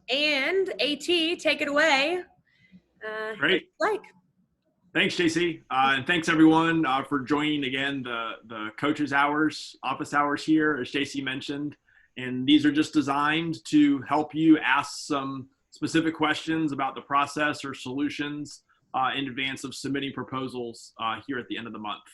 And AT, take it away. Great. Like. Thanks, JC. And thanks everyone for joining again the coaches hours, office hours here, as JC mentioned. And these are just designed to help you ask some specific questions about the process or solutions in advance of submitting proposals here at the end of the month.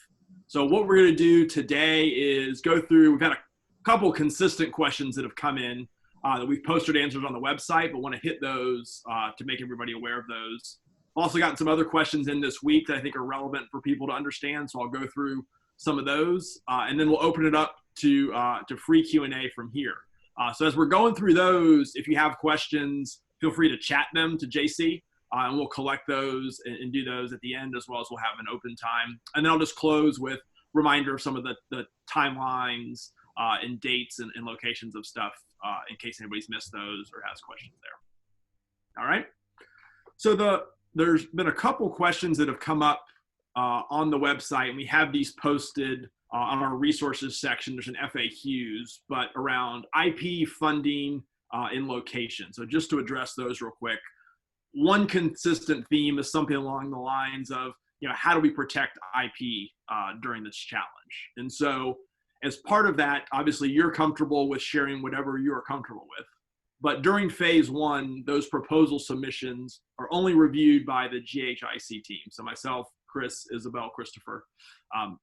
So what we're going to do today is go through, we've had a couple consistent questions that have come in that we've posted answers on the website, but want to hit those to make everybody aware of those. I've also gotten some other questions in this week that I think are relevant for people to understand, so I'll go through some of those, and then we'll open it up to free Q&A from here. So as we're going through those, if you have questions, feel free to chat them to JC, and we'll collect those and do those at the end, as well as we'll have an open time. And then I'll just close with a reminder of some of the timelines and dates and locations of stuff in case anybody's missed those or has questions there. All right. So there's been a couple questions that have come up on the website, and we have these posted on our resources section. There's an FAQs, but around IP funding in location. So just to address those real quick, one consistent theme is something along the lines of, how do we protect IP during this challenge? And so as part of that, obviously you're comfortable with sharing whatever you're comfortable with. But during phase one, those proposal submissions are only reviewed by the GHIC team. So myself, Chris, Isabel, Christopher.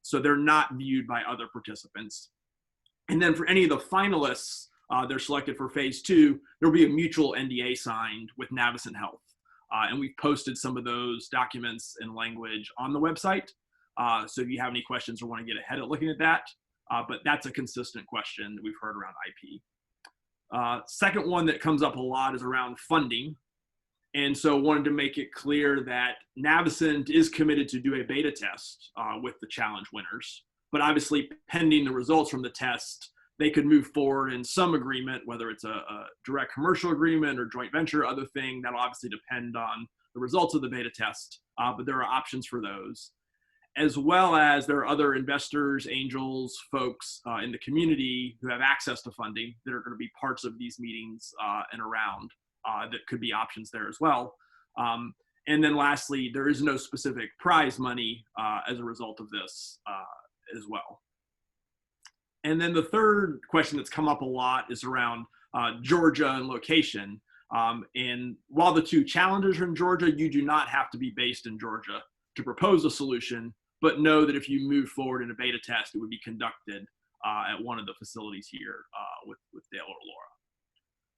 So they're not viewed by other participants. And then for any of the finalists, they're selected for phase two, there'll be a mutual NDA signed with Navicent Health. And we've posted some of those documents and language on the website. So if you have any questions or want to get ahead at looking at that, but that's a consistent question that we've heard around IP. Second one that comes up a lot is around funding. And so wanted to make it clear that Navicent is committed to do a beta test with the challenge winners. But obviously, pending the results from the test, they could move forward in some agreement, whether it's a direct commercial agreement or joint venture, other thing. That'll obviously depend on the results of the beta test, but there are options for those. As well as there are other investors, angels, folks in the community who have access to funding that are going to be parts of these meetings and around that could be options there as well. And then lastly, there is no specific prize money as a result of this as well. And then the third question that's come up a lot is around Georgia and location. And while the two challenges are in Georgia, you do not have to be based in Georgia to propose a solution, but know that if you move forward in a beta test, it would be conducted at one of the facilities here with Dale or Laura.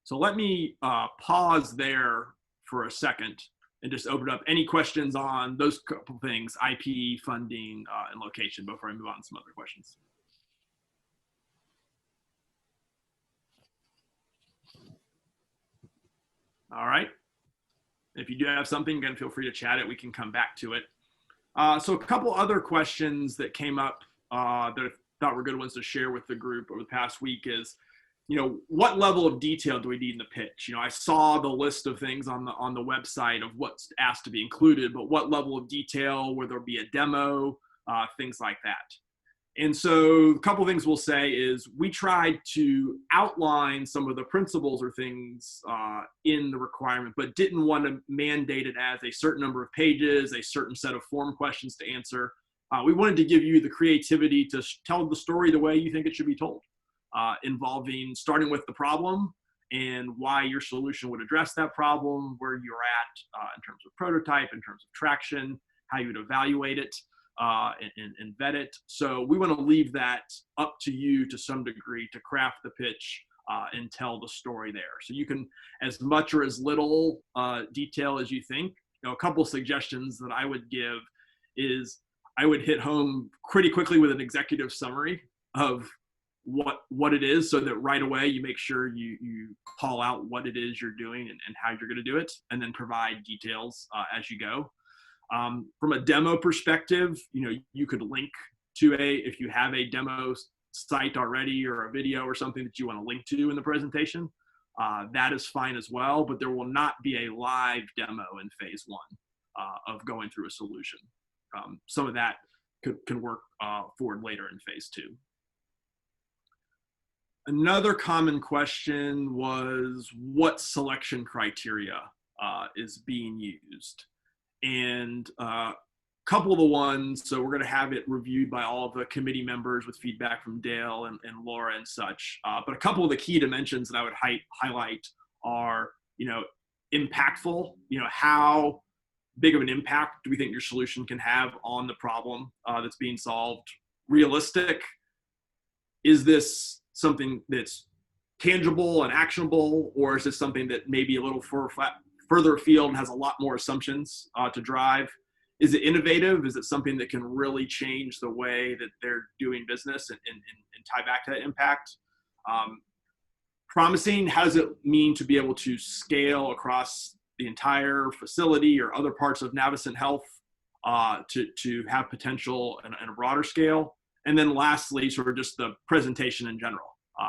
So let me pause there for a second and just open up any questions on those couple things, IP, funding, and location, before I move on to some other questions. All right. If you do have something, again, feel free to chat it. We can come back to it. So a couple other questions that came up that I thought were good ones to share with the group over the past week is, what level of detail do we need in the pitch? I saw the list of things on the website of what's asked to be included, but what level of detail, will there be a demo, things like that. And so a couple things we'll say is we tried to outline some of the principles or things in the requirement, but didn't want to mandate it as a certain number of pages, a certain set of form questions to answer. We wanted to give you the creativity to tell the story the way you think it should be told, involving starting with the problem and why your solution would address that problem, where you're at in terms of prototype, in terms of traction, how you would evaluate it. And vet it. So we want to leave that up to you to some degree to craft the pitch and tell the story there. So you can, as much or as little detail as you think. A couple of suggestions that I would give is I would hit home pretty quickly with an executive summary of what it is, so that right away you make sure you call out what it is you're doing and how you're going to do it, and then provide details as you go. From a demo perspective, you could link to if you have a demo site already or a video or something that you want to link to in the presentation, that is fine as well, but there will not be a live demo in phase one of going through a solution. Some of that can work forward later in phase two. Another common question was what selection criteria is being used. And a couple of the ones, so we're going to have it reviewed by all of the committee members with feedback from Dale and Laura and such. But a couple of the key dimensions that I would highlight are, impactful, how big of an impact do we think your solution can have on the problem that's being solved? Realistic, is this something that's tangible and actionable, or is this something that maybe a little further afield and has a lot more assumptions to drive? Is it innovative? Is it something that can really change the way that they're doing business and tie back to that impact? Promising, how does it mean to be able to scale across the entire facility or other parts of Navicent Health to have potential in a broader scale? And then lastly, sort of just the presentation in general.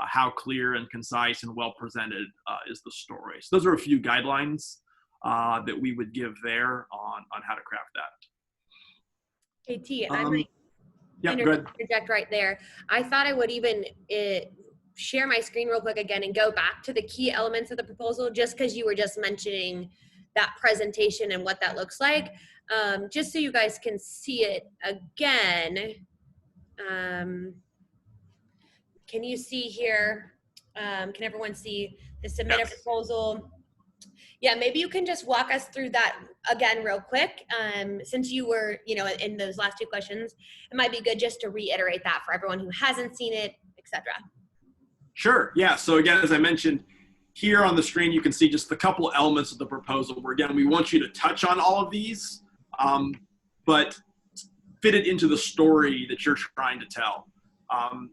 How clear and concise and well presented is the story? So those are a few guidelines that we would give there on how to craft that. KT, I might interject right there. I thought I would even share my screen real quick again and go back to the key elements of the proposal, just because you were just mentioning that presentation and what that looks like, just so you guys can see it again. Can you see here? Can everyone see the submitted proposal? Yeah, maybe you can just walk us through that again real quick. Since you were, in those last two questions, it might be good just to reiterate that for everyone who hasn't seen it, etc. Sure, yeah. So again, as I mentioned, here on the screen, you can see just a couple elements of the proposal where, again, we want you to touch on all of these, but fit it into the story that you're trying to tell.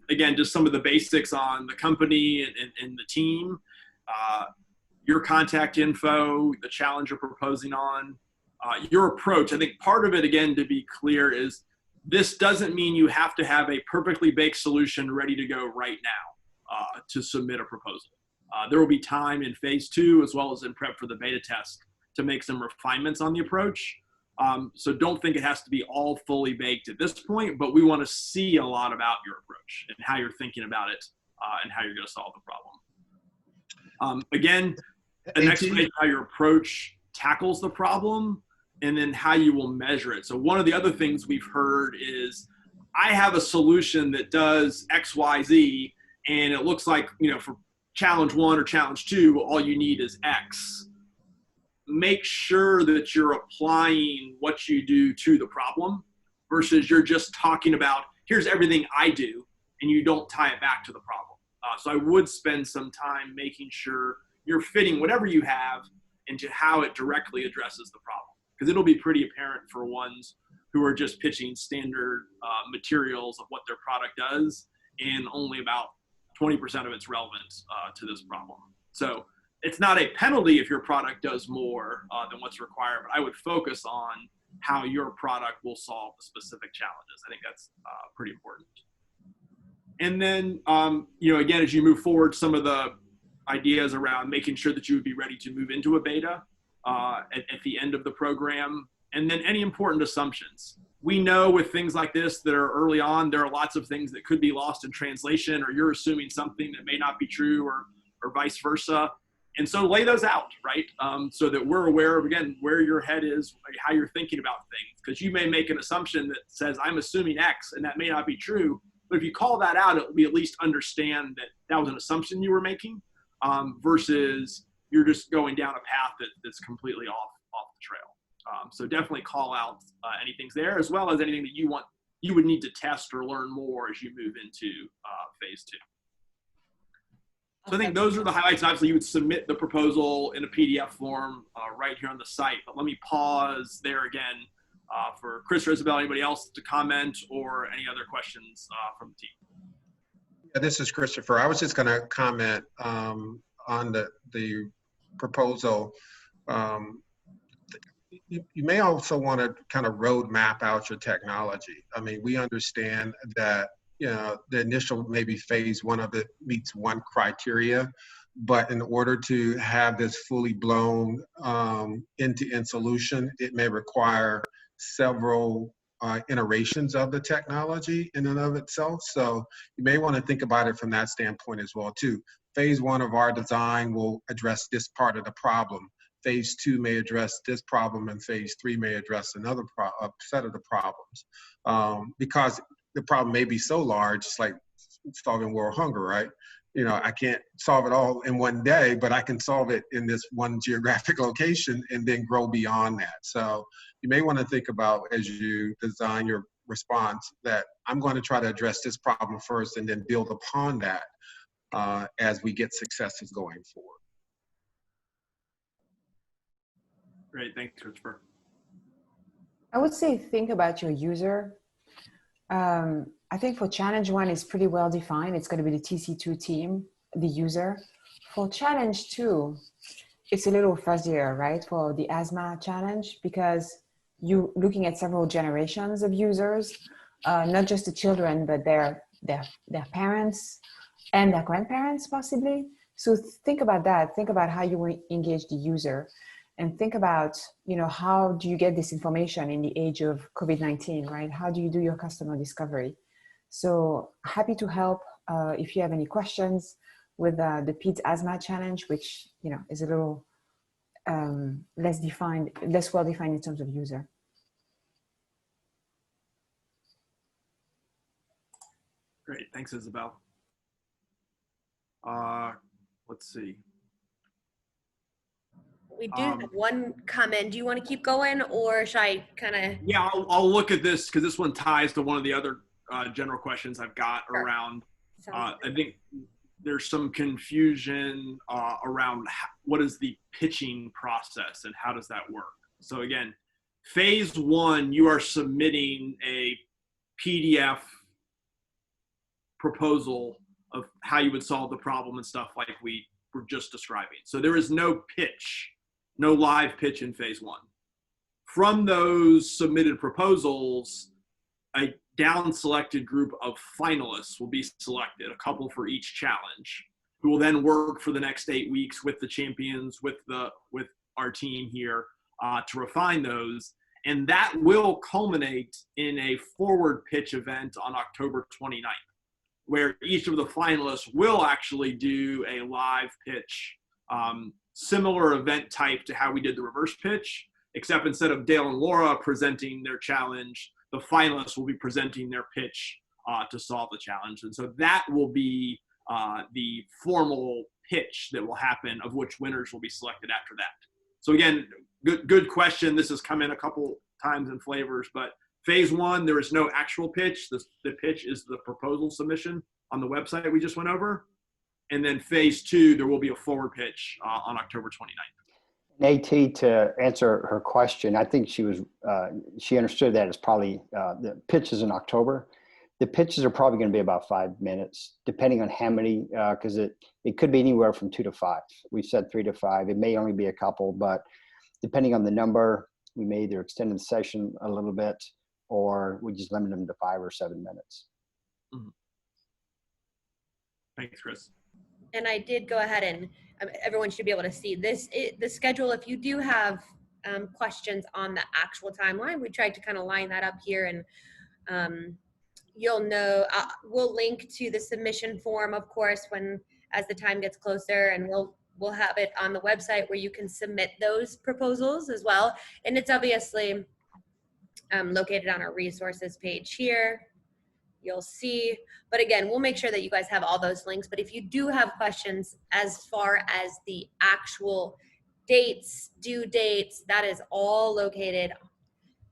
Again, just some of the basics on the company and the team, your contact info, the challenge you're proposing on, your approach. I think part of it, again, to be clear, is this doesn't mean you have to have a perfectly baked solution ready to go right now to submit a proposal. There will be time in phase 2 as well as in prep for the beta test to make some refinements on the approach. So don't think it has to be all fully baked at this point, but we want to see a lot about your approach and how you're thinking about it and how you're going to solve the problem. Again, an explanation of how your approach tackles the problem and then how you will measure it. So one of the other things we've heard is, I have a solution that does X, Y, Z, and it looks like, for challenge 1 or challenge 2, all you need is X. Make sure that you're applying what you do to the problem versus you're just talking about, here's everything I do, and you don't tie it back to the problem. So I would spend some time making sure you're fitting whatever you have into how it directly addresses the problem. Because it'll be pretty apparent for ones who are just pitching standard materials of what their product does, and only about 20% of it's relevant to this problem. So it's not a penalty if your product does more than what's required, but I would focus on how your product will solve the specific challenges. I think that's pretty important. And then, again, as you move forward, some of the ideas around making sure that you would be ready to move into a beta at the end of the program, and then any important assumptions. We know with things like this that are early on, there are lots of things that could be lost in translation, or you're assuming something that may not be true, or vice versa. And so lay those out, right? So that we're aware of, again, where your head is, how you're thinking about things. Because you may make an assumption that says, I'm assuming X, and that may not be true. But if you call that out, it will be at least understand that that was an assumption you were making versus you're just going down a path that's completely off the trail. So definitely call out anything's there, as well as anything that you would need to test or learn more as you move into phase 2. So I think those are the highlights. Obviously, you would submit the proposal in a PDF form right here on the site. But let me pause there again for Chris or Isabel, anybody else to comment, or any other questions from the team. Yeah, this is Christopher. I was just going to comment on the proposal. You may also want to kind of road map out your technology. I mean, we understand that the initial maybe phase 1 of it meets one criteria, but in order to have this fully blown end-to-end solution, it may require several iterations of the technology in and of itself. So you may want to think about it from that standpoint as well too. Phase one of our design will address this part of the problem. Phase two may address this problem, and phase three may address another set of the problems. Because the problem may be so large, it's like solving world hunger, right? You know, I can't solve it all in one day, but I can solve it in this one geographic location and then grow beyond that. So you may want to think about, as you design your response, that I'm going to try to address this problem first and then build upon that as we get successes going forward. Great, thanks, Christopher. I would say think about your user. I think for challenge one, it's pretty well defined. It's going to be the TC2 team, the user. For challenge two, it's a little fuzzier, right? For the asthma challenge, because you're looking at several generations of users, not just the children, but their parents and their grandparents possibly. So think about that. Think about how you will engage the user. And think about, you know, how do you get this information in the age of COVID-19, right? How do you do your customer discovery? So happy to help if you have any questions with the PEDS Asthma Challenge, which, you know, is a little less well defined in terms of user. Great, thanks, Isabel. Let's see. We do have one comment. Do you want to keep going, or should I kind of? Yeah, I'll look at this because this one ties to one of the other general questions I've got Sure. around. I think there's some confusion around what is the pitching process and how does that work. So again, phase one, you are submitting a PDF proposal of how you would solve the problem and stuff like we were just describing. So there is no pitch, no live pitch in phase one. From those submitted proposals, a down-selected group of finalists will be selected, a couple for each challenge, who will then work for the next 8 weeks with the champions, with our team here to refine those. And that will culminate in a forward pitch event on October 29th, where each of the finalists will actually do a live pitch, similar event type to how we did the reverse pitch, except instead of Dale and Laura presenting their challenge, the finalists will be presenting their pitch to solve the challenge. And so that will be the formal pitch that will happen, of which winners will be selected after that. So again, good question. This has come in a couple times in flavors, but phase one, there is no actual pitch. The pitch is the proposal submission on the website we just went over. And then phase two, there will be a forward pitch on October 29th. AT, to answer her question, I think she understood that as probably the pitch is in October. The pitches are probably going to be about 5 minutes, depending on how many, because it could be anywhere from 2 to 5. We said 3 to 5. It may only be a couple, but depending on the number, we may either extend the session a little bit, or we just limit them to 5 or 7 minutes. Mm-hmm. Thanks, Chris. And I did go ahead and everyone should be able to see this. The schedule, if you do have questions on the actual timeline, we tried to kind of line that up here, and you'll know, we'll link to the submission form, of course, as the time gets closer, and we'll have it on the website where you can submit those proposals as well. And it's obviously located on our resources page here. You'll see, but again, we'll make sure that you guys have all those links. But if you do have questions as far as the actual dates, due dates, that is all located.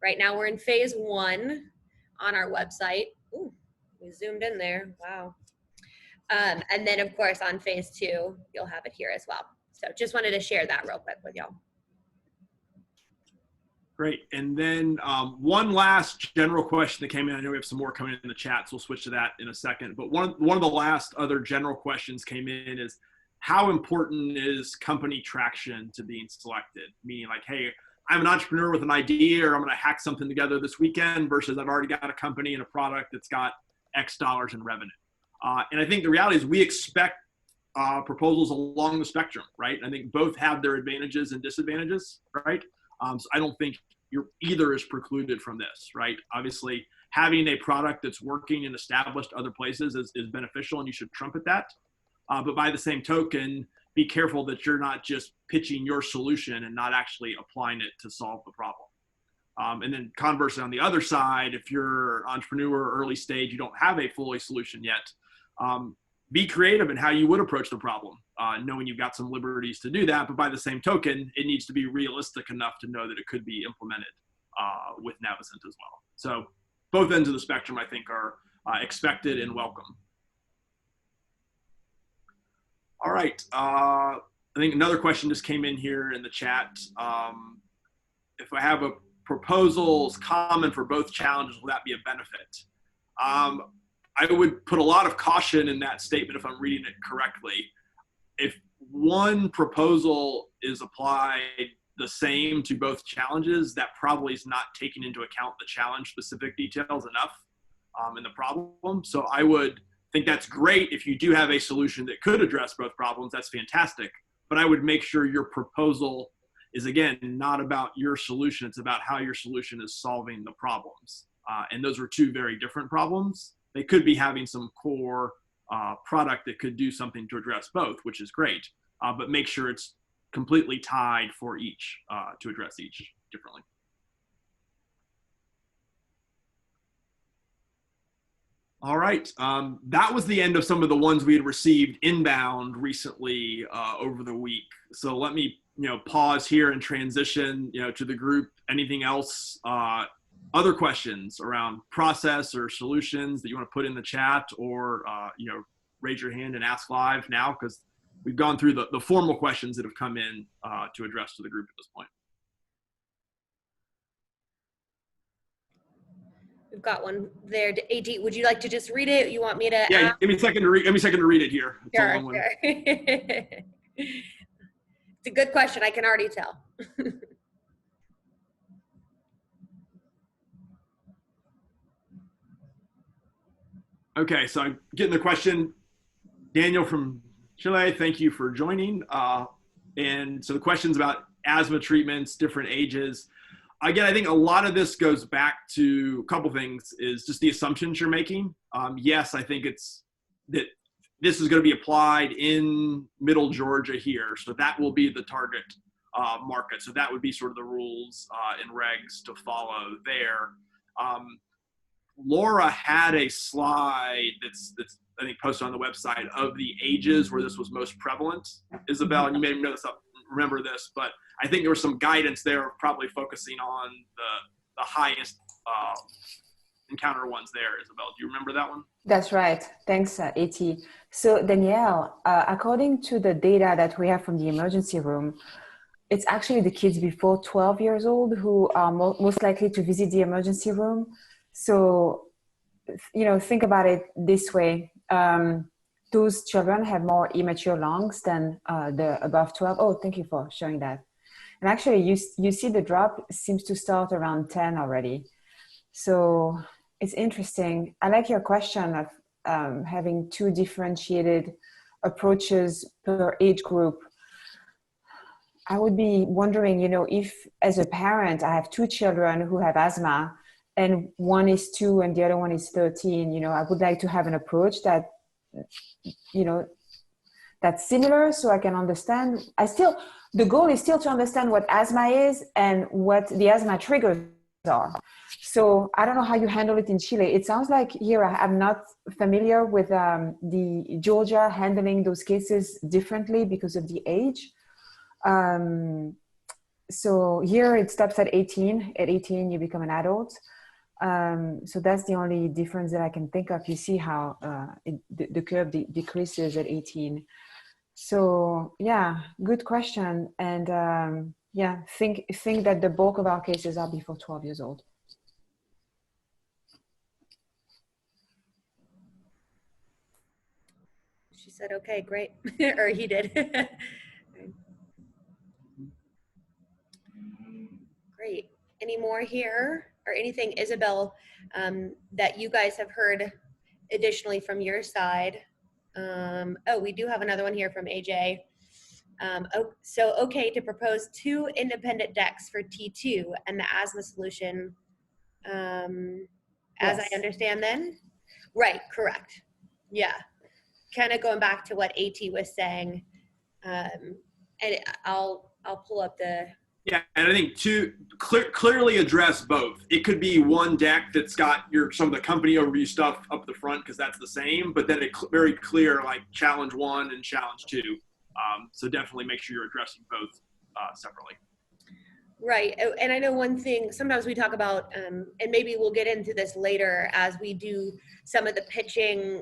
Right now we're in phase one on our website. Ooh, we zoomed in there, wow. And then of course on phase two, you'll have it here as well. So just wanted to share that real quick with y'all. Great. And then one last general question that came in. I know we have some more coming in the chat, so we'll switch to that in a second. But one of the last other general questions came in is, how important is company traction to being selected? Meaning like, hey, I'm an entrepreneur with an idea, or I'm going to hack something together this weekend, versus I've already got a company and a product that's got X dollars in revenue. And I think the reality is we expect proposals along the spectrum, right? I think both have their advantages and disadvantages, right? So I don't think either is precluded from this, right? Obviously, having a product that's working and established other places is beneficial, and you should trumpet that. But by the same token, be careful that you're not just pitching your solution and not actually applying it to solve the problem. And then conversely, on the other side, if you're an entrepreneur, early stage, you don't have a fully solution yet, be creative in how you would approach the problem, knowing you've got some liberties to do that. But by the same token, it needs to be realistic enough to know that it could be implemented with Navicent as well. So both ends of the spectrum, I think, are expected and welcome. All right. I think another question just came in here in the chat. If I have a proposals common for both challenges, will that be a benefit? I would put a lot of caution in that statement if I'm reading it correctly. If one proposal is applied the same to both challenges, that probably is not taking into account the challenge specific details enough in the problem. So I would think that's great if you do have a solution that could address both problems. That's fantastic. But I would make sure your proposal is, again, not about your solution. It's about how your solution is solving the problems. And those are two very different problems. They could be having some core product that could do something to address both, which is great. But make sure it's completely tied for each to address each differently. All right, that was the end of some of the ones we had received inbound recently over the week. So let me, pause here and transition, to the group. Anything else? Other questions around process or solutions that you want to put in the chat, or raise your hand and ask live now, because we've gone through the formal questions that have come in to address to the group at this point. We've got one there. AD, would you like to just read it? You want me to? Yeah, give me a second to read. Give me a second to read it here. It's a long one. Sure. It's a good question. I can already tell. Okay, so I'm getting the question. Daniel from Chile, thank you for joining. And so the question's about asthma treatments, different ages. Again, I think a lot of this goes back to a couple things, is just the assumptions you're making. Yes, I think it's that this is going to be applied in middle Georgia here. So that will be the target market. So that would be sort of the rules and regs to follow there. Laura had a slide that's I think posted on the website of the ages where this was most prevalent. Isabel, and you may remember this, but I think there was some guidance there of probably focusing on the highest encounter ones there. Isabel, do you remember that one? That's right. Thanks, A.T. So Danielle, according to the data that we have from the emergency room, it's actually the kids before 12 years old who are most likely to visit the emergency room. So, think about it this way. Those children have more immature lungs than the above 12. Oh, thank you for showing that. And actually, you see the drop seems to start around 10 already. So it's interesting. I like your question of having two differentiated approaches per age group. I would be wondering, if as a parent, I have two children who have asthma, and one is 2 and the other one is 13, I would like to have an approach that, that's similar, so I can understand. The goal is still to understand what asthma is and what the asthma triggers are. So I don't know how you handle it in Chile. It sounds like here I'm not familiar with the Georgia handling those cases differently because of the age. So here it stops at 18. At 18, you become an adult. So that's the only difference that I can think of. You see how the curve decreases at 18. So yeah, good question. And yeah, think that the bulk of our cases are before 12 years old. She said, okay, great. Or he did. Great. Any more here? Or anything, Isabel, that you guys have heard additionally from your side? Oh, we do have another one here from AJ. So okay to propose 2 independent decks for T2 and the asthma solution, as I understand then? Right, correct. Yeah, kind of going back to what AT was saying. And I'll pull up the. Yeah, and I think clearly address both. It could be one deck that's got some of the company overview stuff up the front because that's the same, but then very clear like challenge 1 and challenge 2. So definitely make sure you're addressing both separately. Right, and I know one thing, sometimes we talk about, and maybe we'll get into this later as we do some of the pitching,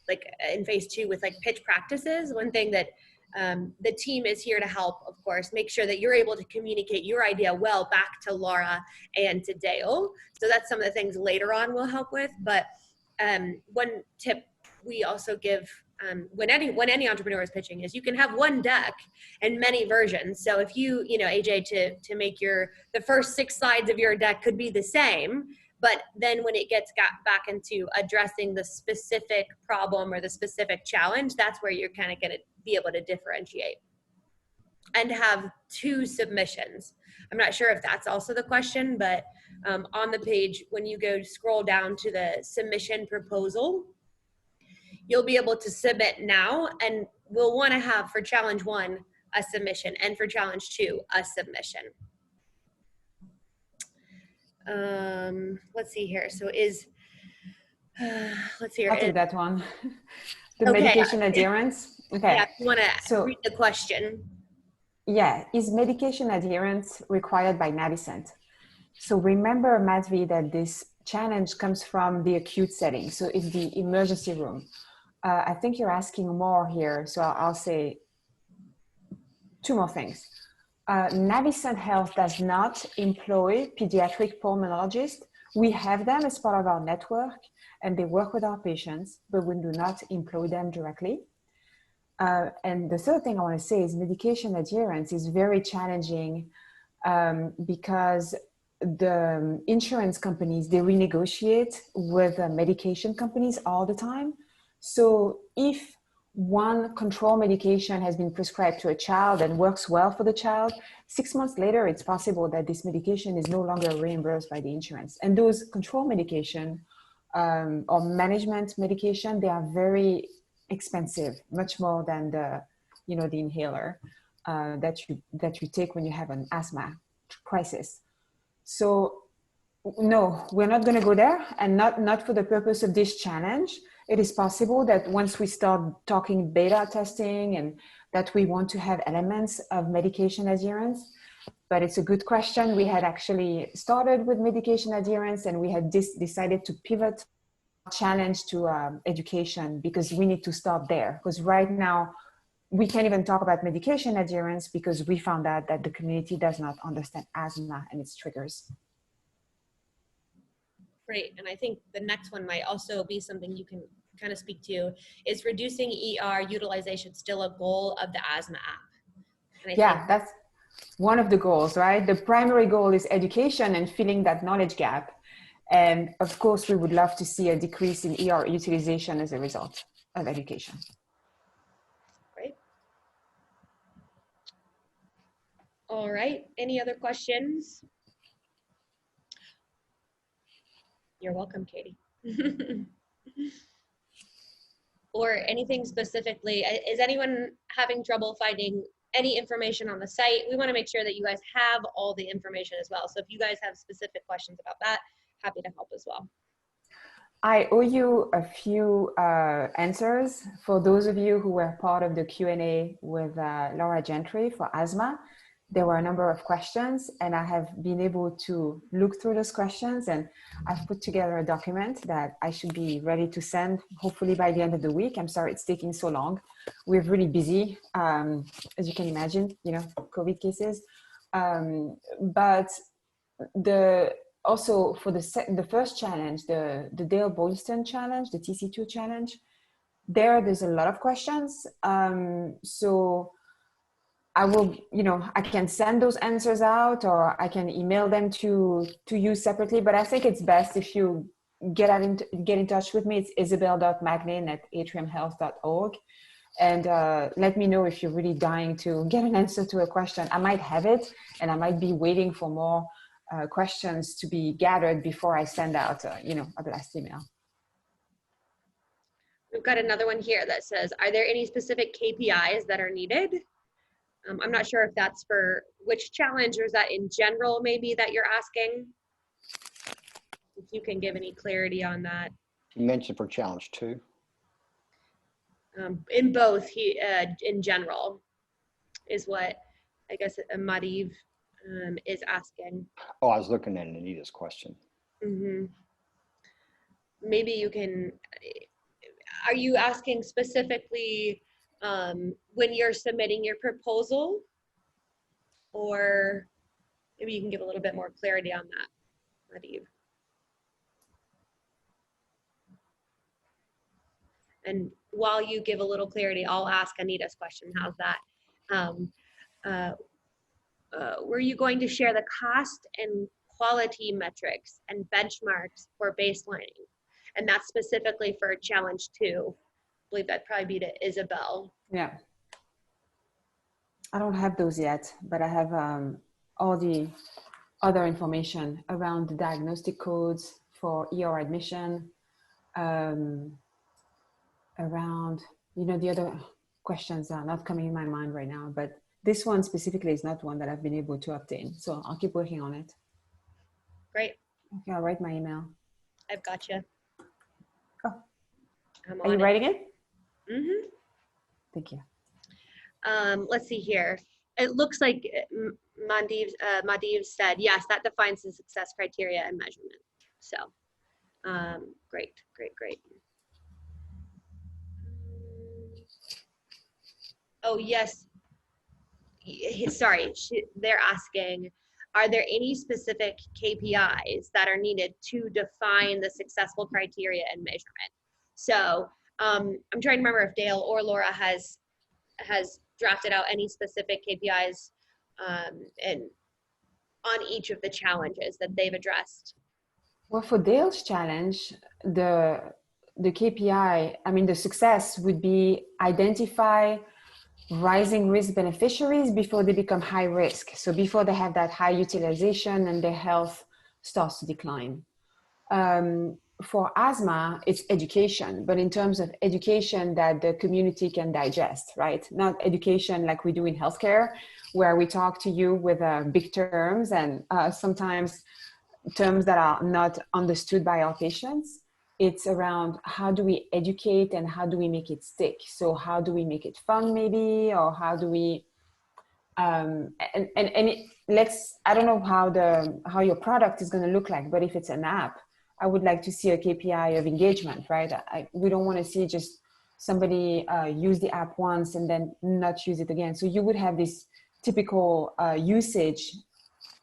like in phase 2 with like pitch practices. One thing that the team is here to help, of course, make sure that you're able to communicate your idea well back to Laura and to Dale. So that's some of the things later on we'll help with. But one tip we also give when any entrepreneur is pitching is you can have one deck and many versions. So if you AJ, to make the first 6 slides of your deck could be the same, but then when it gets back into addressing the specific problem or the specific challenge, that's where you're kind of going to be able to differentiate and have 2 submissions. I'm not sure if that's also the question, but on the page, when you scroll down to the submission proposal, you'll be able to submit now, and we'll want to have for challenge 1 a submission and for challenge 2 a submission. Let's see here. So let's see here. I'll take that one. The medication adherence. Okay. Yeah, if you want to read the question. Yeah, is medication adherence required by Navicent? So remember, Madhvi, that this challenge comes from the acute setting. So it's the emergency room. I think you're asking more here. So I'll say 2 more things. Navicent Health does not employ pediatric pulmonologists. We have them as part of our network and they work with our patients, but we do not employ them directly. And the third thing I want to say is medication adherence is very challenging because the insurance companies, they renegotiate with medication companies all the time. So if one control medication has been prescribed to a child and works well for the child, 6 months later, it's possible that this medication is no longer reimbursed by the insurance. And those control medication or management medication, they are very expensive, much more than the inhaler that you take when you have an asthma crisis. So no, we're not going to go there, and not for the purpose of this challenge. It is possible that once we start talking beta testing and that we want to have elements of medication adherence, but it's a good question. We had actually started with medication adherence and we had decided to pivot challenge to education because we need to stop there. Because right now we can't even talk about medication adherence because we found out that the community does not understand asthma and its triggers. Great, and I think the next one might also be something you can kind of speak to. Is reducing ER utilization still a goal of the asthma app? Yeah, that's one of the goals, right? The primary goal is education and filling that knowledge gap. And of course, we would love to see a decrease in ER utilization as a result of education. Great. All right, any other questions? You're welcome, Katie. Or anything specifically, is anyone having trouble finding any information on the site? We want to make sure that you guys have all the information as well. So if you guys have specific questions about that, happy to help as well. I owe you a few answers for those of you who were part of the Q&A with Laura Gentry for asthma. There were a number of questions and I have been able to look through those questions, and I've put together a document that I should be ready to send hopefully by the end of the week. I'm sorry it's taking so long. We're really busy, as you can imagine, COVID cases. But also for the first challenge, the Dale Boylston challenge, the TC2 challenge, there's a lot of questions. So I will, I can send those answers out or I can email them to you separately, but I think it's best if you get in touch with me. It's isabel.magnin@atriumhealth.org. and let me know if you're really dying to get an answer to a question. I might have it, and I might be waiting for more questions to be gathered before I send out, a blast email. We've got another one here that says, are there any specific KPIs that are needed? I'm not sure if that's for which challenge, or is that in general maybe that you're asking? If you can give any clarity on that. You mentioned for challenge 2. In both, in general, is what I guess Madiv is asking. Oh, I was looking at Anita's question. Mm-hmm. Maybe you can, are you asking specifically when you're submitting your proposal? Or maybe you can give a little bit more clarity on that, Madiv. And while you give a little clarity, I'll ask Anita's question. How's that? Were you going to share the cost and quality metrics and benchmarks for baselining? And that's specifically for challenge 2. I believe that'd probably be to Isabel. Yeah. I don't have those yet, but I have all the other information around the diagnostic codes for ER admission, around, the other questions are not coming in my mind right now, but this one specifically is not one that I've been able to obtain. So I'll keep working on it. Great. Okay, I'll write my email. I've got you. Oh, are you writing it? Mm-hmm. Thank you. Let's see here. It looks like Madiv said, yes, that defines the success criteria and measurement. So great. Oh, yes. Sorry, they're asking, are there any specific KPIs that are needed to define the successful criteria and measurement? So I'm trying to remember if Dale or Laura has drafted out any specific KPIs and on each of the challenges that they've addressed. Well, for Dale's challenge, the KPI, the success would be identify rising risk beneficiaries before they become high risk. So before they have that high utilization and their health starts to decline. For asthma, it's education, but in terms of education that the community can digest, right? Not education like we do in healthcare, where we talk to you with big terms and sometimes terms that are not understood by our patients. It's around how do we educate and how do we make it stick? So how do we make it fun maybe, or how do we, I don't know how your product is going to look like, but if it's an app, I would like to see a KPI of engagement, right? We don't want to see just somebody use the app once and then not use it again. So you would have this typical usage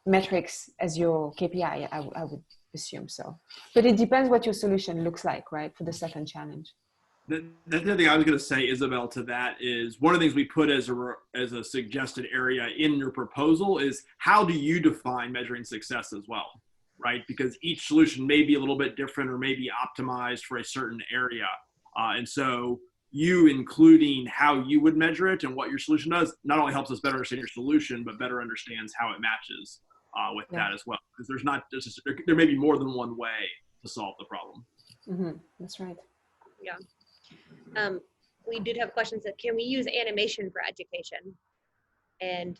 metrics as your KPI, I would assume so. But it depends what your solution looks like, right, for the second challenge. The other thing I was going to say, Isabel, to that is one of the things we put as a suggested area in your proposal is how do you define measuring success as well, right? Because each solution may be a little bit different or may be optimized for a certain area. And so you including how you would measure it and what your solution does not only helps us better understand your solution, but better understands how it matches with that as well. Because there's not just, there may be more than one way to solve the problem. Mm-hmm. That's right. Yeah. We did have questions that can we use animation for education? And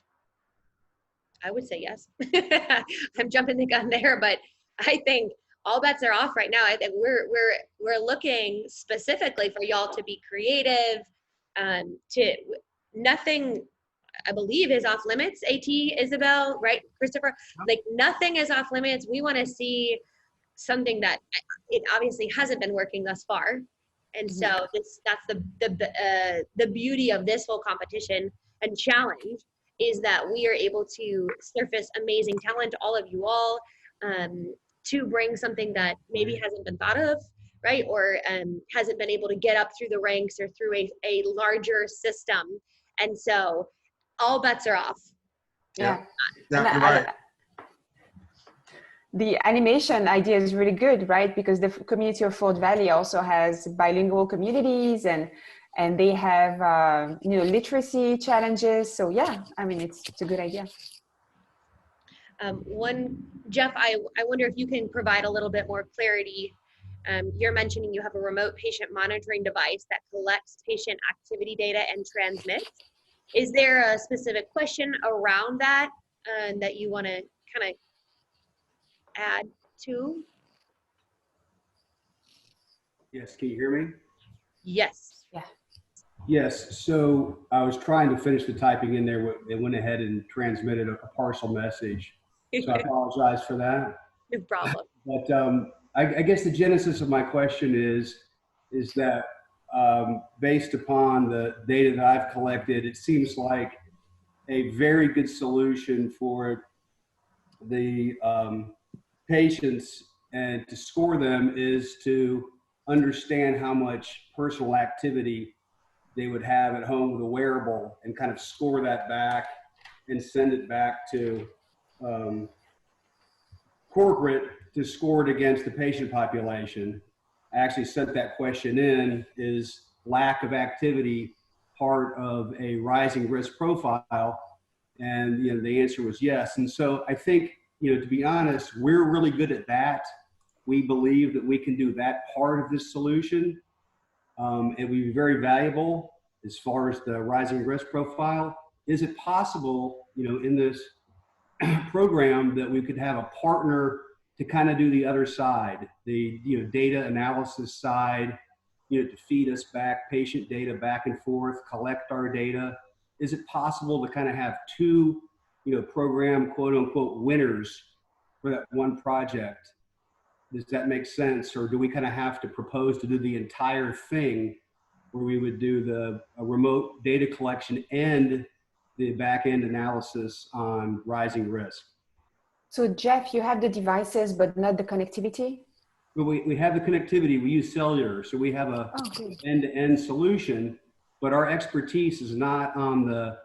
I would say yes. I'm jumping the gun there, but I think all bets are off right now. I think we're looking specifically for y'all to be creative. Nothing, I believe, is off limits. AT, Isabel, right, Christopher? Like nothing is off limits. We want to see something that it obviously hasn't been working thus far. And so that's the beauty of this whole competition and challenge is that we are able to surface amazing talent, all of you all, to bring something that maybe hasn't been thought of, right? Or hasn't been able to get up through the ranks or through a larger system. And so all bets are off. Yeah. Right. The animation idea is really good, right? Because the community of Fort Valley also has bilingual communities and and they have literacy challenges. So yeah, I mean, it's a good idea. Jeff, I wonder if you can provide a little bit more clarity. You're mentioning you have a remote patient monitoring device that collects patient activity data and transmits. Is there a specific question around that that you want to kind of add to? Yes, can you hear me? Yes. Yeah. Yes, so I was trying to finish the typing in there. It went ahead and transmitted a partial message. So I apologize for that. No problem. But I guess the genesis of my question is that based upon the data that I've collected, it seems like a very good solution for the patients and to score them is to understand how much personal activity they would have at home with a wearable and kind of score that back and send it back to corporate to score it against the patient population. I actually sent that question in, is lack of activity part of a rising risk profile? And the answer was yes. And so I think, to be honest, we're really good at that. We believe that we can do that part of this solution. It would be very valuable as far as the rising risk profile. Is it possible, in this program that we could have a partner to kind of do the other side, the data analysis side, to feed us back patient data back and forth, collect our data? Is it possible to kind of have two, program quote unquote winners for that one project? Does that make sense? Or do we kind of have to propose to do the entire thing where we would do the remote data collection and the back end analysis on rising risk? So Jeff, you have the devices, but not the connectivity? But we have the connectivity, we use cellular. So we have a end-to-end solution, but our expertise is not on the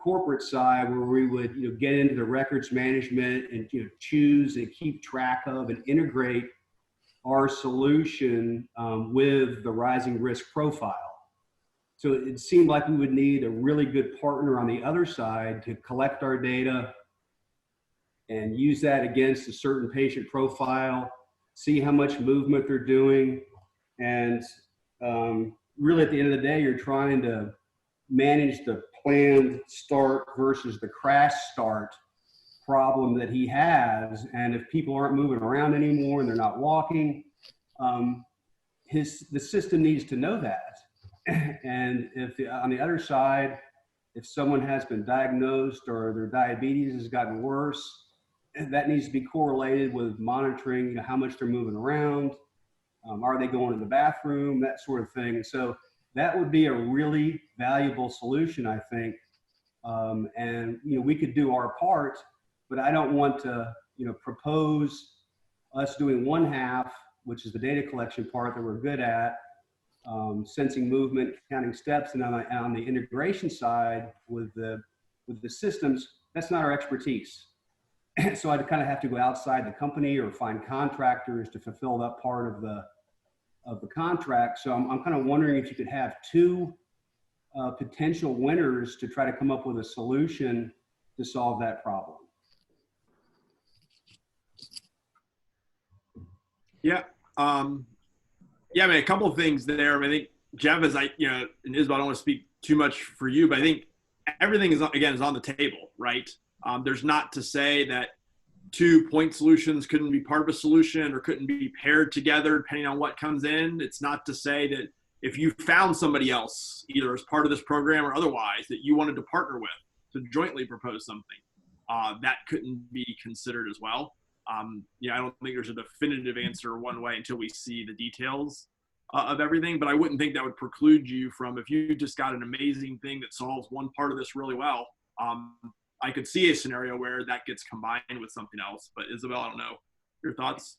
corporate side where we would get into the records management and choose and keep track of and integrate our solution with the rising risk profile. So it seemed like we would need a really good partner on the other side to collect our data and use that against a certain patient profile, see how much movement they're doing. And really at the end of the day, you're trying to manage the planned start versus the crash start problem that he has. And if people aren't moving around anymore and they're not walking, the system needs to know that. And if on the other side, if someone has been diagnosed or their diabetes has gotten worse, that needs to be correlated with monitoring how much they're moving around. Are they going to the bathroom? That sort of thing. So that would be a really valuable solution, I think. And we could do our part, but I don't want to propose us doing one half, which is the data collection part that we're good at, sensing movement, counting steps, and on the integration side with the systems, that's not our expertise. So I'd kind of have to go outside the company or find contractors to fulfill that part of the contract. So I'm kind of wondering if you could have two potential winners to try to come up with a solution to solve that problem. Yeah. Yeah, I mean, a couple of things there. I think Jeff, and Isabel, I don't want to speak too much for you, but I think everything is on the table, right? There's not to say that two point solutions couldn't be part of a solution or couldn't be paired together depending on what comes in. It's not to say that if you found somebody else, either as part of this program or otherwise, that you wanted to partner with to jointly propose something, that couldn't be considered as well. I don't think there's a definitive answer one way until we see the details of everything, but I wouldn't think that would preclude you from, if you just got an amazing thing that solves one part of this really well, I could see a scenario where that gets combined with something else. But Isabel, I don't know, your thoughts?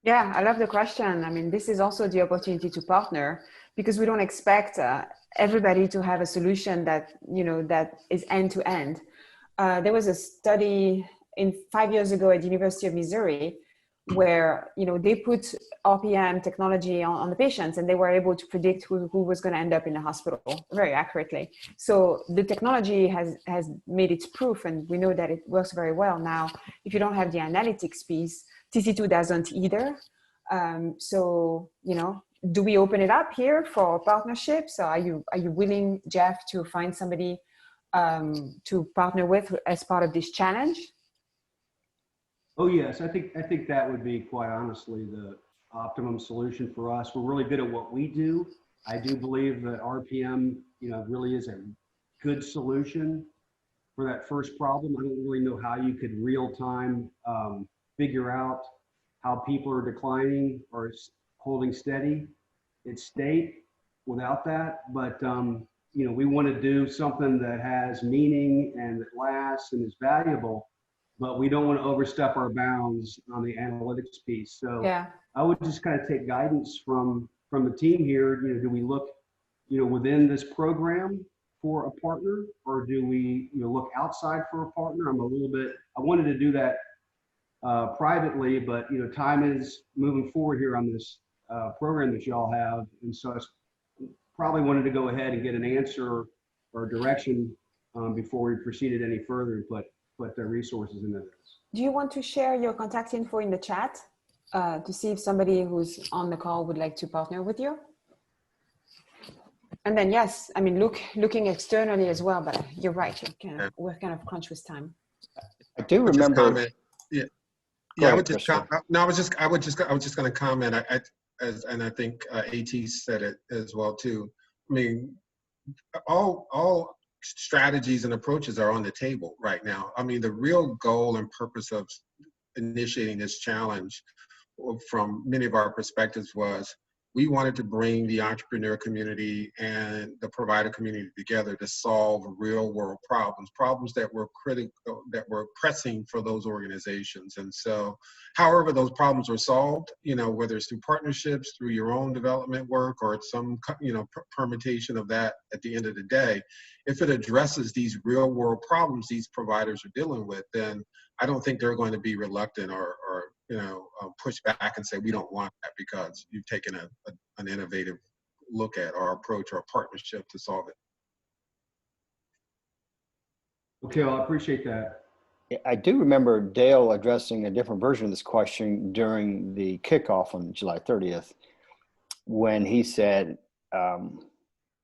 Yeah, I love the question. I mean, this is also the opportunity to partner, because we don't expect everybody to have a solution that, that is end to end. There was a study 5 years ago at the University of Missouri where, you know, they put RPM technology on the patients, and they were able to predict who was going to end up in the hospital very accurately. So the technology has made its proof, and we know that it works very well. Now, if you don't have the analytics piece, TC2 doesn't either. So, you know, do we open it up here for partnerships? Or are you willing, Jeff, to find somebody to partner with as part of this challenge? Oh yes, I think that would be, quite honestly, the optimum solution for us. We're really good at what we do. I do believe that RPM, you know, really is a good solution for that first problem. I don't really know how you could real time figure out how people are declining or holding steady at state without that. But you know, we want to do something that has meaning and that lasts and is valuable, but we don't want to overstep our bounds on the analytics piece. So Yeah. I would just kind of take guidance from the team here. You know, do we look, you know, within this program for a partner, or do we, you know, look outside for a partner? I wanted to do that privately, but, you know, time is moving forward here on this program that y'all have. And so I probably wanted to go ahead and get an answer or direction before we proceeded any further and put their resources into this. Do you want to share your contact info in the chat to see if somebody who's on the call would like to partner with you? And then, yes, I mean, looking externally as well, but you're right. We're kind of crunched with time. I do remember. I was just going to comment. And I think AT said it as well too. I mean, all strategies and approaches are on the table right now. I mean, the real goal and purpose of initiating this challenge from many of our perspectives was we wanted to bring the entrepreneur community and the provider community together to solve real world problems that were critical, that were pressing for those organizations. And so however those problems were solved, you know, whether it's through partnerships, through your own development work, or it's some, you know, permutation of that at the end of the day, if it addresses these real world problems these providers are dealing with, then I don't think they're going to be reluctant or you know, push back and say, we don't want that because you've taken an innovative look at our approach or partnership to solve it. Okay, well, I appreciate that. I do remember Dale addressing a different version of this question during the kickoff on July 30th, when he said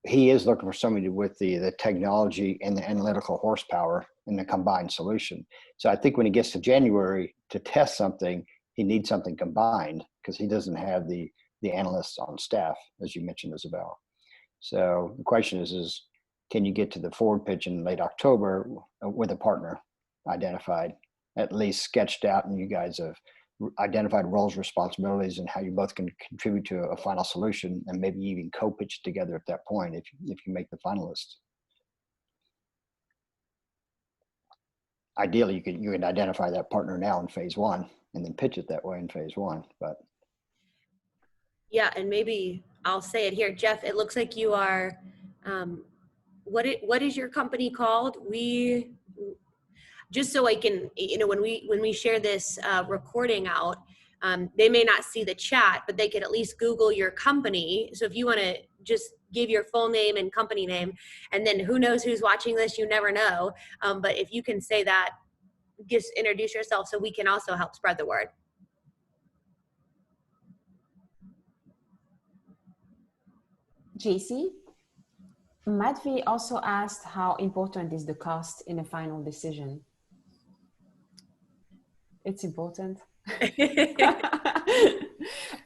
he is looking for somebody with the technology and the analytical horsepower in the combined solution. So I think when he gets to January to test something, he needs something combined because he doesn't have the analysts on staff, as you mentioned, Isabel. So the question is can you get to the forward pitch in late October with a partner identified, at least sketched out, and you guys have identified roles, responsibilities, and how you both can contribute to a final solution, and maybe even co-pitch together at that point if you make the finalists. Ideally, you can identify that partner now in phase one and then pitch it that way in phase one. But yeah, and maybe I'll say it here, Jeff. It looks like you are. What is your company called? Just so I can, you know, when we share this recording out, they may not see the chat, but they could at least Google your company. So if you want to just give your full name and company name, and then who knows who's watching this, you never know. But if you can say that, just introduce yourself so we can also help spread the word. JC, Madhvi also asked how important is the cost in a final decision? It's important.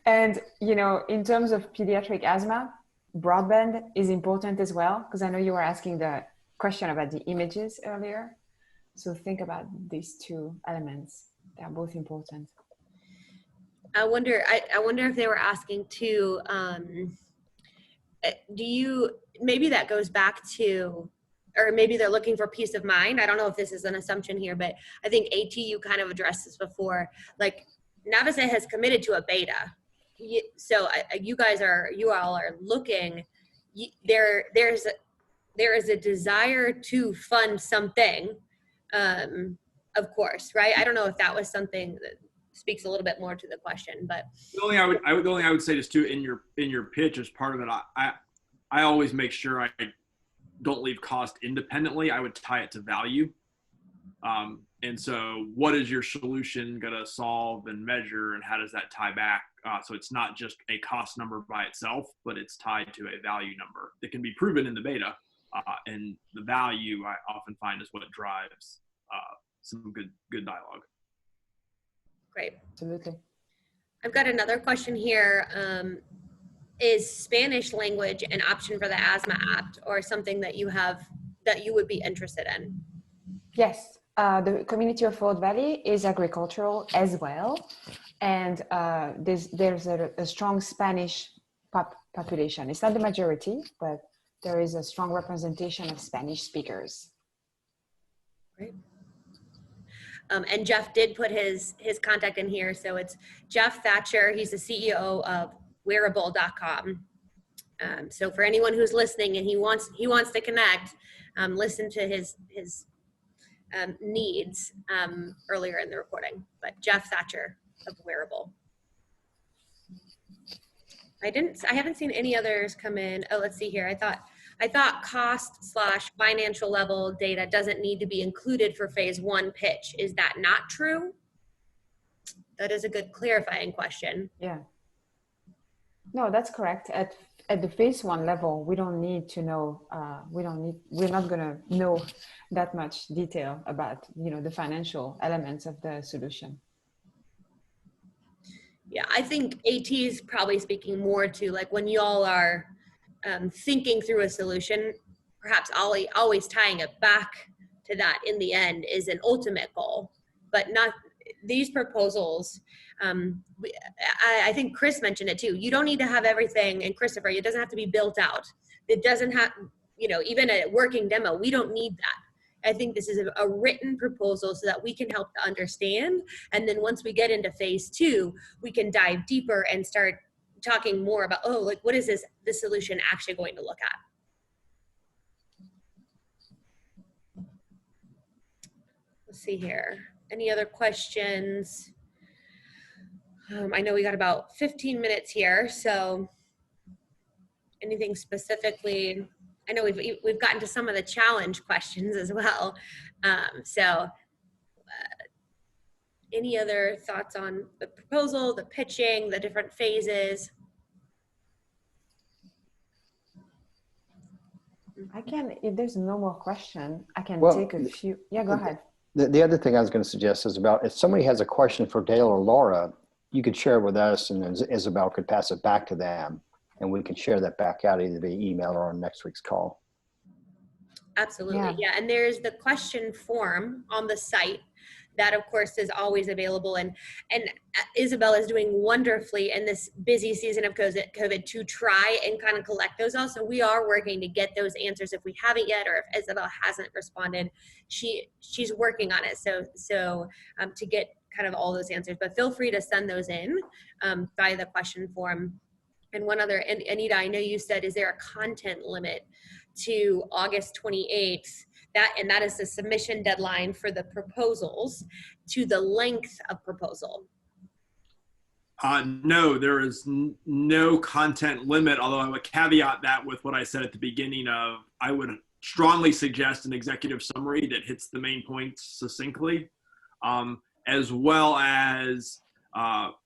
And, you know, in terms of pediatric asthma, broadband is important as well, because I know you were asking the question about the images earlier. So think about these two elements. They're both important. I wonder if they were asking too, maybe that goes back to, or maybe they're looking for peace of mind. I don't know if this is an assumption here, but I think AT, you kind of addressed this before. Like, Navicent has committed to a beta. So you all are looking, there is a desire to fund something, of course, right? I don't know if that was something that speaks a little bit more to the question. But the only thing I would say is too in your pitch as part of it, I always make sure I don't leave cost independently. I would tie it to value. And so what is your solution going to solve and measure, and how does that tie back? So it's not just a cost number by itself, but it's tied to a value number that can be proven in the beta. And the value I often find is what drives some good dialogue. great. Absolutely. I've got another question here. Is Spanish language an option for the Asthma Act, or something that you would be interested in? Yes, the community of Fort Valley is agricultural as well, and there's a strong Spanish population. It's not the majority, but there is a strong representation of Spanish speakers. Great. And Jeff did put his contact in here, so it's Jeff Thatcher. He's the CEO of Wearable.com. So for anyone who's listening and he wants to connect, listen to his needs earlier in the recording. But Jeff Thatcher of Wearable. I haven't seen any others come in. Oh, let's see here. I thought cost/financial level data doesn't need to be included for phase 1 pitch. Is that not true? That is a good clarifying question. Yeah. No, that's correct. At the phase 1 level, we don't need to know, we're not going to know that much detail about, the financial elements of the solution. Yeah, I think AT is probably speaking more to like when y'all are thinking through a solution, perhaps always tying it back to that in the end is an ultimate goal, but not these proposals. I think Chris mentioned it too. You don't need to have everything, and Christopher, it doesn't have to be built out. It doesn't have, even a working demo, we don't need that. I think this is a written proposal so that we can help to understand. And then once we get into phase 2, we can dive deeper and start talking more about, what is this solution actually going to look at? Let's see here. Any other questions? I know we got about 15 minutes here, so anything specifically? I know we've gotten to some of the challenge questions as well. Any other thoughts on the proposal, the pitching, the different phases? If there's no more question, I can take a few. Yeah, go ahead. The other thing I was going to suggest is about if somebody has a question for Dale or Laura, you could share it with us, and Isabel could pass it back to them, and we can share that back out either via email or on next week's call. Absolutely, yeah. And there's the question form on the site that, of course, is always available. And Isabel is doing wonderfully in this busy season of COVID to try and kind of collect those all. So we are working to get those answers if we haven't yet, or if Isabel hasn't responded, she's working on it. So to get kind of all those answers, but feel free to send those in via the question form. And one other, and Anita, I know you said, is there a content limit to August 28th? That is the submission deadline for the proposals to the length of proposal. No, there is no content limit, although I would caveat that with what I said at the beginning of, I would strongly suggest an executive summary that hits the main points succinctly, as well as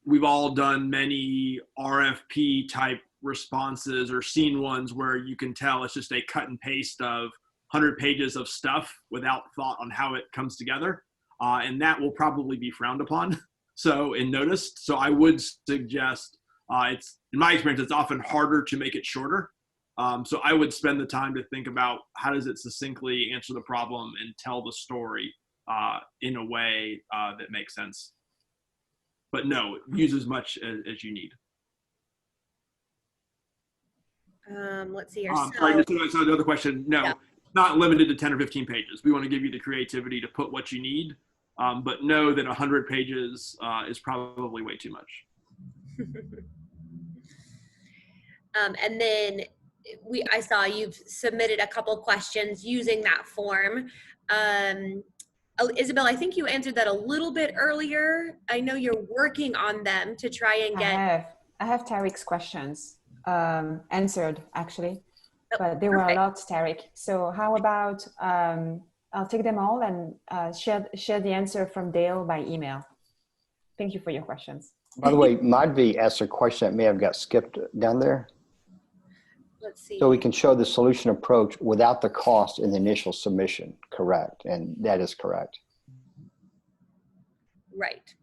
we've all done many RFP type responses or seen ones where you can tell it's just a cut and paste of 100 pages of stuff without thought on how it comes together. And that will probably be frowned upon. So and noticed. So I would suggest, it's in my experience, it's often harder to make it shorter. So I would spend the time to think about how does it succinctly answer the problem and tell the story in a way that makes sense. But no, use as much as you need. Let's see here. Sorry, so the other question, no, yeah. Not limited to 10 or 15 pages. We want to give you the creativity to put what you need, but know that 100 pages is probably way too much. And then I saw you've submitted a couple questions using that form. Isabel, I think you answered that a little bit earlier. I know you're working on them to try and get. I have Tarik's questions answered actually, but there were a Perfect. lot, Tarik. So how about I'll take them all and share the answer from Dale by email. Thank you for your questions. By the way, Madhvi asked a question that may have got skipped down there. Let's see. So we can show the solution approach without the cost in the initial submission, correct? And that is correct. Right.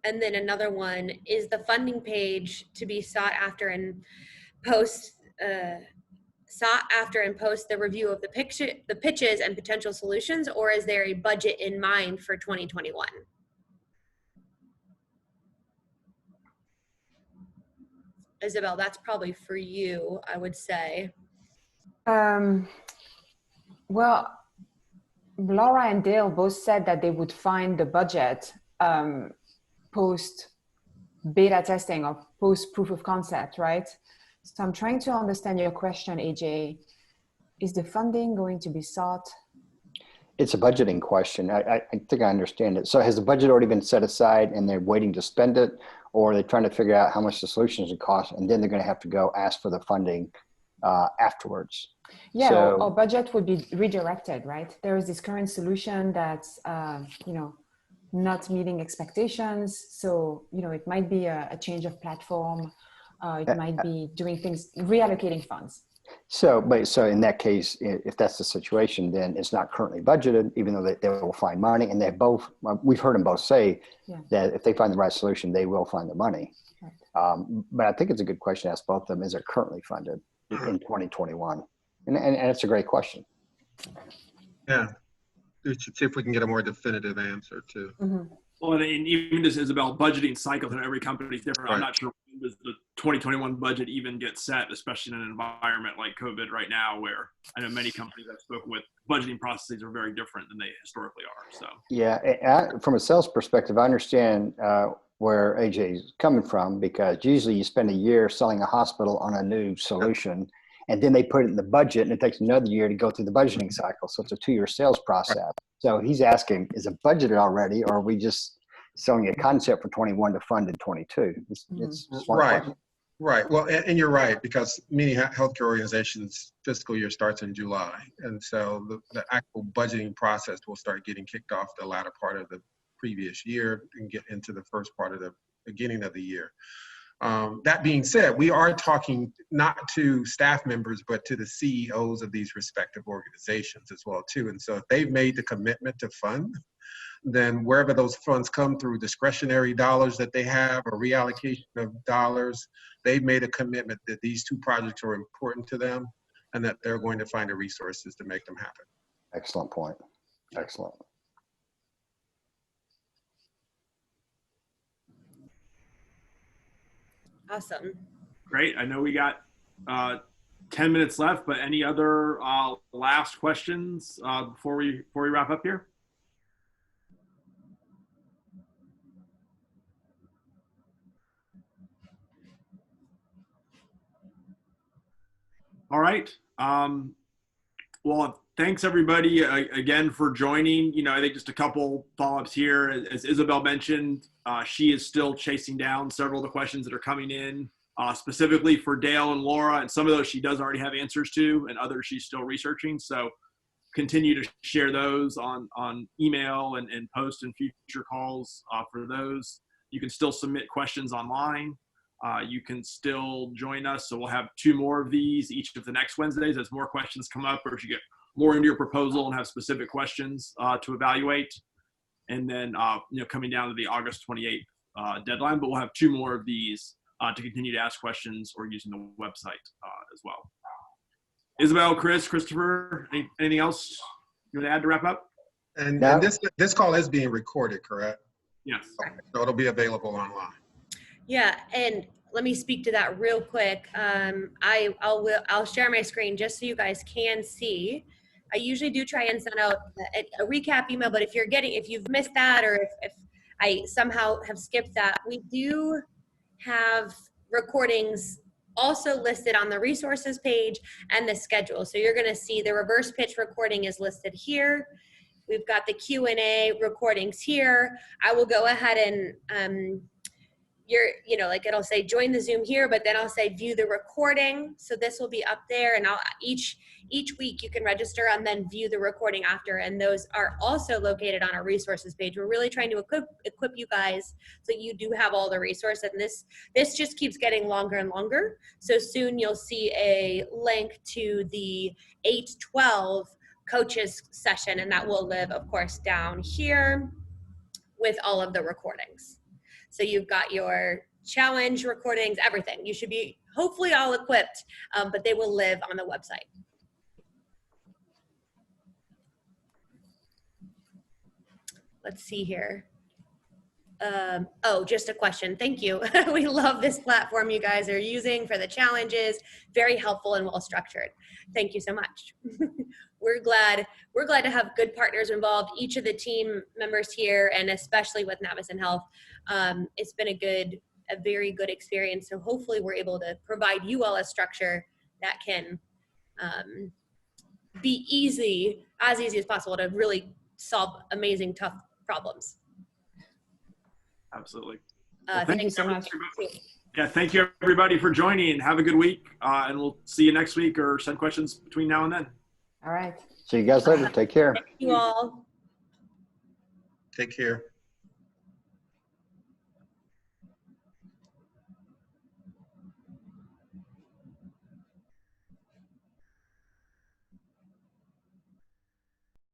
And then another one is the funding page to be sought after and post the review of the pitches and potential solutions, or is there a budget in mind for 2021? Isabel, that's probably for you, I would say. Well, Laura and Dale both said that they would find the budget post beta testing or post proof of concept, right? So I'm trying to understand your question, AJ. Is the funding going to be sought? It's a budgeting question. I think I understand it. So has the budget already been set aside and they're waiting to spend it, or are they trying to figure out how much the solutions would cost, and then they're going to have to go ask for the funding afterwards? Yeah, so, our budget would be redirected, right? There is this current solution that's, not meeting expectations. So, it might be a change of platform. It might be doing things, reallocating funds. So in that case, if that's the situation, then it's not currently budgeted, even though they will find money. And we've heard them both say that if they find the right solution, they will find the money. Right. But I think it's a good question to ask both of them. Is it currently funded in 2021? And it's a great question. Yeah. We should see if we can get a more definitive answer too. Mm-hmm. Well, and even just Isabel, budgeting cycles in every company is different. Right. I'm not sure when does the 2021 budget even get set, especially in an environment like COVID right now, where I know many companies I've spoken with, budgeting processes are very different than they historically are. So yeah, from a sales perspective, I understand where AJ is coming from, because usually you spend a year selling a hospital on a new solution, and then they put it in the budget, and it takes another year to go through the budgeting cycle. So it's a 2-year sales process. So he's asking, is it budgeted already, or are we just selling a concept for 21 to fund in 22? It's right. question. Right. Well, and you're right, because many healthcare organizations' fiscal year starts in July. And so the actual budgeting process will start getting kicked off the latter part of the previous year and get into the first part of the beginning of the year. That being said, we are talking not to staff members, but to the CEOs of these respective organizations as well too. And so if they've made the commitment to fund, then wherever those funds come through, discretionary dollars that they have or reallocation of dollars, they've made a commitment that these 2 projects are important to them and that they're going to find the resources to make them happen. Excellent point. Excellent. Awesome. great. I know we got 10 minutes left, but any other last questions before we wrap up here? All right. Well, thanks everybody again for joining. I think just a couple follow-ups here. As Isabel mentioned, she is still chasing down several of the questions that are coming in, specifically for Dale and Laura, and some of those she does already have answers to, and others she's still researching. So continue to share those on email and post in future calls for those. You can still submit questions online. You can still join us. So we'll have 2 more of these each of the next Wednesdays as more questions come up, or if you get more into your proposal and have specific questions to evaluate. And then, coming down to the August 28th deadline, but we'll have 2 more of these to continue to ask questions or using the website as well. Isabel, Christopher, anything else you want to add to wrap up? And, No. and this call is being recorded, correct? Yes. Okay, so it'll be available online. Yeah, and let me speak to that real quick. I'll share my screen just so you guys can see. I usually do try and send out a recap email, but if you've missed that, or if I somehow have skipped that, we do have recordings also listed on the resources page and the schedule. So you're going to see the reverse pitch recording is listed here. We've got the Q&A recordings here. I will go ahead and like it'll say join the Zoom here, but then I'll say view the recording. So this will be up there, and each week you can register and then view the recording after. And those are also located on our resources page. We're really trying to equip you guys so you do have all the resources. And this just keeps getting longer and longer. So soon you'll see a link to the 8/12 coaches session, and that will live, of course, down here with all of the recordings. So you've got your challenge recordings, everything. You should be hopefully all equipped, but they will live on the website. Let's see here. Just a question. Thank you. We love this platform you guys are using for the challenges. Very helpful and well structured. Thank you so much. We're glad to have good partners involved. Each of the team members here, and especially with Navicent Health, it's been a very good experience. So hopefully we're able to provide you all a structure that can be as easy as possible to really solve amazing, tough problems. Absolutely. Thank you so much. Yeah, thank you everybody for joining. Have a good week, and we'll see you next week or send questions between now and then. All right. See you guys later. Take care. Thank you all. Take care.